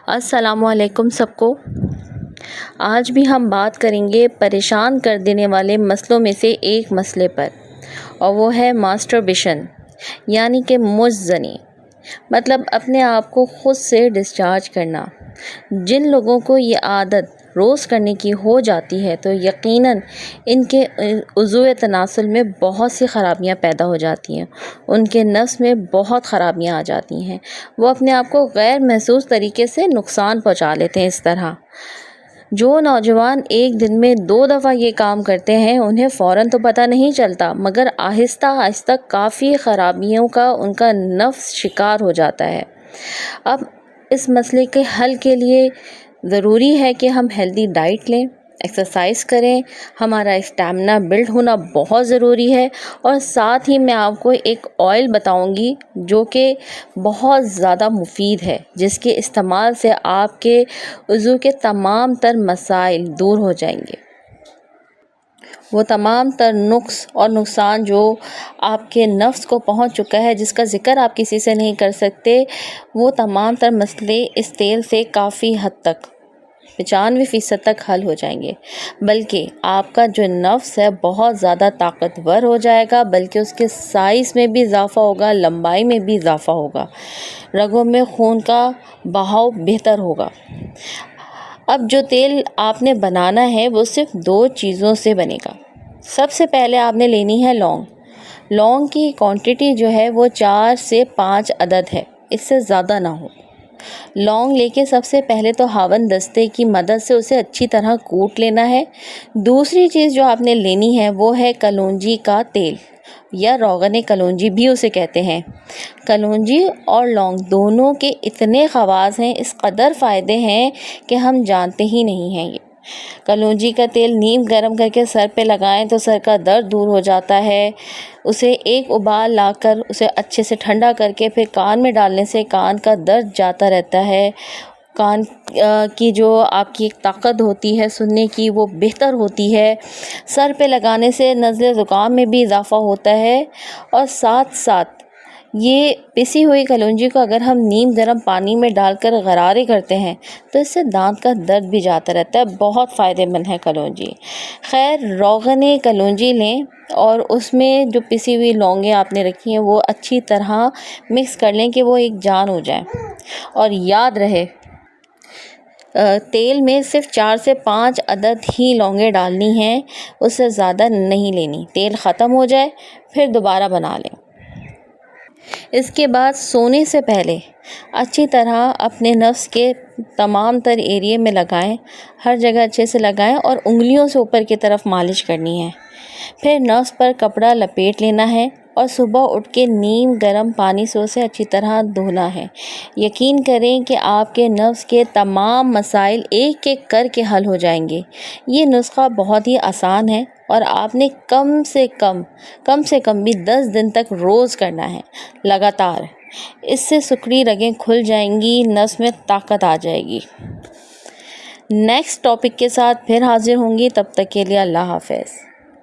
السلام علیکم سب کو۔ آج بھی ہم بات کریں گے پریشان کر دینے والے مسئلوں میں سے ایک مسئلے پر، اور وہ ہے ماسٹربیشن، یعنی کہ مجھ-زنی، مطلب اپنے آپ کو خود سے ڈسچارج کرنا۔ جن لوگوں کو یہ عادت روز کرنے کی ہو جاتی ہے تو یقیناً ان کے عضو تناسل میں بہت سی خرابیاں پیدا ہو جاتی ہیں، ان کے نفس میں بہت خرابیاں آ جاتی ہیں، وہ اپنے آپ کو غیر محسوس طریقے سے نقصان پہنچا لیتے ہیں۔ اس طرح جو نوجوان ایک دن میں 2 دفعہ یہ کام کرتے ہیں انہیں فوراً تو پتہ نہیں چلتا، مگر آہستہ آہستہ کافی خرابیوں کا ان کا نفس شکار ہو جاتا ہے۔ اب اس مسئلے کے حل کے لیے ضروری ہے کہ ہم ہیلدی ڈائٹ لیں، ایکسرسائز کریں، ہمارا اسٹیمنا بلڈ ہونا بہت ضروری ہے، اور ساتھ ہی میں آپ کو ایک آئل بتاؤں گی جو کہ بہت زیادہ مفید ہے، جس کے استعمال سے آپ کے عضو کے تمام تر مسائل دور ہو جائیں گے۔ وہ تمام تر نقص اور نقصان جو آپ کے نفس کو پہنچ چکا ہے، جس کا ذکر آپ کسی سے نہیں کر سکتے، وہ تمام تر مسئلے اس تیل سے کافی حد تک 95% تک حل ہو جائیں گے، بلکہ آپ کا جو نفس ہے بہت زیادہ طاقتور ہو جائے گا، بلکہ اس کے سائز میں بھی اضافہ ہوگا، لمبائی میں بھی اضافہ ہوگا، رگوں میں خون کا بہاؤ بہتر ہوگا۔ اب جو تیل آپ نے بنانا ہے وہ صرف 2 چیزوں سے بنے گا۔ سب سے پہلے آپ نے لینی ہے لونگ۔ لونگ کی کوانٹٹی جو ہے وہ 4 سے 5 عدد ہے، اس سے زیادہ نہ ہو۔ لونگ لے کے سب سے پہلے تو ہاون دستے کی مدد سے اسے اچھی طرح کوٹ لینا ہے۔ دوسری چیز جو آپ نے لینی ہے وہ ہے کلونجی کا تیل، یا روغن کلونجی بھی اسے کہتے ہیں۔ کلونجی اور لونگ دونوں کے اتنے خواص ہیں، اس قدر فائدے ہیں کہ ہم جانتے ہی نہیں ہیں۔ یہ کلونجی کا تیل نیم گرم کر کے سر پہ لگائیں تو سر کا درد دور ہو جاتا ہے۔ اسے ایک ابال لا کر اسے اچھے سے ٹھنڈا کر کے پھر کان میں ڈالنے سے کان کا درد جاتا رہتا ہے، کان کی جو آپ کی ایک طاقت ہوتی ہے سننے کی وہ بہتر ہوتی ہے۔ سر پہ لگانے سے نزلے زکام میں بھی اضافہ ہوتا ہے، اور ساتھ ساتھ یہ پسی ہوئی کلونجی کو اگر ہم نیم گرم پانی میں ڈال کر غرارے کرتے ہیں تو اس سے دانت کا درد بھی جاتا رہتا ہے۔ بہت فائدہ مند ہے کلونجی۔ خیر، روغن کلونجی لیں اور اس میں جو پسی ہوئی لونگیں آپ نے رکھی ہیں وہ اچھی طرح مکس کر لیں کہ وہ ایک جان ہو جائیں، اور یاد رہے تیل میں صرف 4 سے 5 عدد ہی لونگیں ڈالنی ہیں، اس سے زیادہ نہیں لینی۔ تیل ختم ہو جائے پھر دوبارہ بنا لیں۔ اس کے بعد سونے سے پہلے اچھی طرح اپنے نفس کے تمام تر ایریے میں لگائیں، ہر جگہ اچھے سے لگائیں، اور انگلیوں سے اوپر کی طرف مالش کرنی ہے۔ پھر نفس پر کپڑا لپیٹ لینا ہے اور صبح اٹھ کے نیم گرم پانی سے اسے اچھی طرح دھونا ہے۔ یقین کریں کہ آپ کے نفس کے تمام مسائل ایک ایک کر کے حل ہو جائیں گے۔ یہ نسخہ بہت ہی آسان ہے، اور آپ نے کم سے کم بھی 10 دن تک روز کرنا ہے، لگاتار۔ اس سے سکڑی رگیں کھل جائیں گی، نس میں طاقت آ جائے گی۔ نیکسٹ ٹاپک کے ساتھ پھر حاضر ہوں گی، تب تک کے لیے اللہ حافظ۔